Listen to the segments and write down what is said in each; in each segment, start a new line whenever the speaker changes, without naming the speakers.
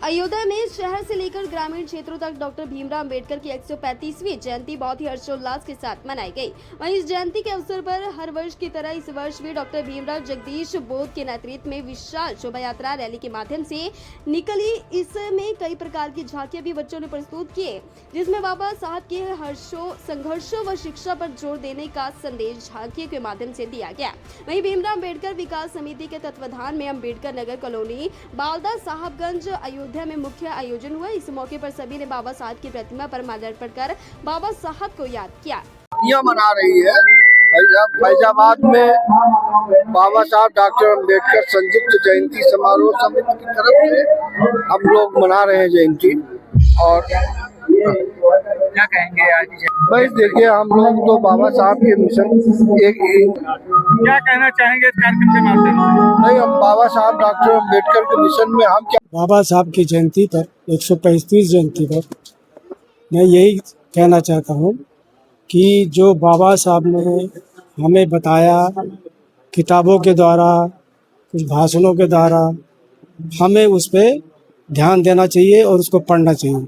अयोध्या में शहर से लेकर ग्रामीण क्षेत्रों तक डॉक्टर भीमराव अंबेडकर की 135वीं जयंती बहुत ही हर्षोल्लास के साथ मनाई गई। वहीं इस जयंती के अवसर पर हर वर्ष की तरह इस वर्ष भी डॉक्टर भीमराव जगदीश बोध के नेतृत्व में विशाल शोभा यात्रा रैली के माध्यम से निकली। इसमें कई प्रकार की झांकियां भी बच्चों ने प्रस्तुत किए, जिसमें बाबा साहब के संघर्षों व शिक्षा पर जोर देने का संदेश झांकियों के माध्यम से दिया गया। वहीं भीमराव अंबेडकर विकास समिति के तत्वाधान में अंबेडकर नगर कॉलोनी बालदा साहबगंज अयोध्या में मुख्य आयोजन हुआ। इस मौके पर सभी ने बाबा साहब की प्रतिमा पर माल्यार्पण कर बाबा साहब को याद किया।
यह मना रही है फैजाबाद में बाबा साहब डॉक्टर अंबेडकर संयुक्त जयंती समारोह समिति की तरफ से हम लोग मना रहे हैं जयंती। और
क्या कहेंगे आज?
भाई देखिए, हम लोग तो बाबा साहब के मिशन
क्या कहना चाहेंगे इस कार्यक्रम के माध्यम से?
नहीं, हम बाबा साहब डॉक्टर अंबेडकर के मिशन में हम क्या
बाबा साहब की जयंती पर 135वीं जयंती पर मैं यही कहना चाहता हूँ कि जो बाबा साहब ने हमें बताया किताबों के द्वारा, कुछ भाषणों के द्वारा, हमें उस पर ध्यान देना चाहिए और उसको पढ़ना चाहिए।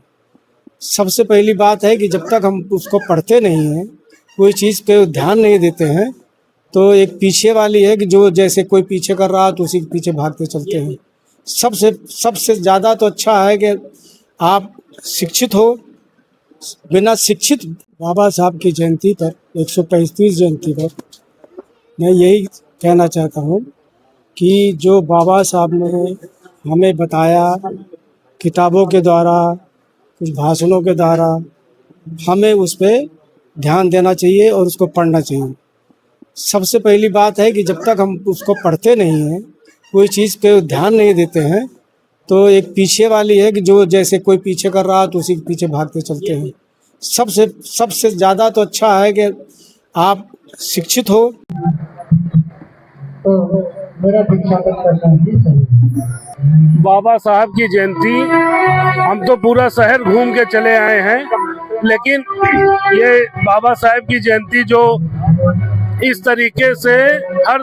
सबसे पहली बात है कि जब तक हम उसको पढ़ते नहीं हैं, कोई चीज़ पे ध्यान नहीं देते हैं, तो एक पीछे वाली है कि जो जैसे कोई पीछे कर रहा है तो उसी के पीछे भागते चलते हैं। सबसे ज़्यादा तो अच्छा है कि आप शिक्षित हो। बिना शिक्षित बाबा साहब की जयंती पर 135वीं जयंती पर मैं यही कहना चाहता हूँ कि जो बाबा साहब ने हमें बताया किताबों के द्वारा, कुछ भाषणों के द्वारा, हमें उस पर ध्यान देना चाहिए और उसको पढ़ना चाहिए। सबसे पहली बात है कि जब तक हम उसको पढ़ते नहीं हैं, कोई चीज़ पे ध्यान नहीं देते हैं, तो एक पीछे वाली है कि जो जैसे कोई पीछे कर रहा है तो उसी के पीछे भागते चलते हैं। सबसे ज़्यादा तो अच्छा है कि आप शिक्षित हो।
बाबा साहब की जयंती हम तो पूरा शहर घूम के चले आए हैं, लेकिन ये बाबा साहब की जयंती जो इस तरीके से हर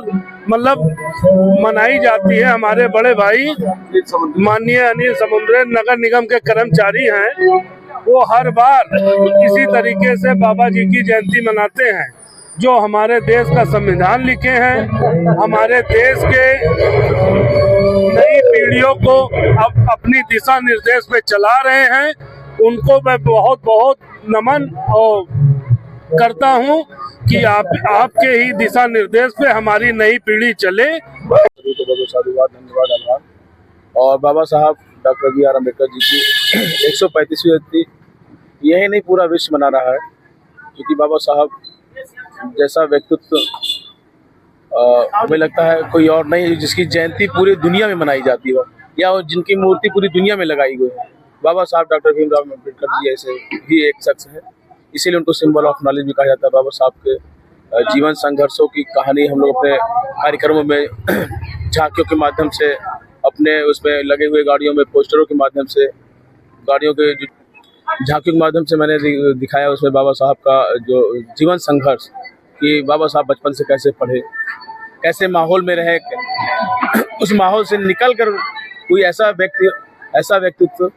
मनाई जाती है, हमारे बड़े भाई माननीय अनिल समुद्रे नगर निगम के कर्मचारी हैं, वो हर बार इसी तरीके से बाबा जी की जयंती मनाते हैं। जो हमारे देश का संविधान लिखे हैं, हमारे देश के नई पीढ़ियों को अब अपनी दिशा निर्देश पे चला रहे हैं, उनको मैं बहुत बहुत नमन और करता हूं कि आपके ही दिशा निर्देश पे हमारी नई पीढ़ी चले।
सभी को बहुत साधुवाद, धन्यवाद, आभार। और बाबा साहब doctor B are Ambedkar ji की 135वीं जयंती यही नहीं पूरा विश्व मना रहा है, क्योंकि बाबा साहब जैसा व्यक्तित्व हमें लगता है कोई और नहीं जिसकी जयंती पूरी दुनिया में मनाई जाती हो या जिनकी मूर्ति पूरी दुनिया में लगाई गई है। बाबा साहब डॉक्टर भीमराव अम्बेडकर जी ऐसे ही एक शख्स है, इसीलिए उनको सिंबल ऑफ नॉलेज भी कहा जाता है। बाबा साहब के जीवन संघर्षों की कहानी हम लोग अपने कार्यक्रमों में झांकियों के माध्यम से, अपने उसमें लगे हुए गाड़ियों में पोस्टरों के माध्यम से, गाड़ियों के झांकियों के माध्यम से मैंने दिखाया उसमें बाबा साहब का जो जीवन संघर्ष, कि बाबा साहब बचपन से कैसे पढ़े, कैसे माहौल में रहे, उस माहौल से निकल कर कोई ऐसा व्यक्तित्व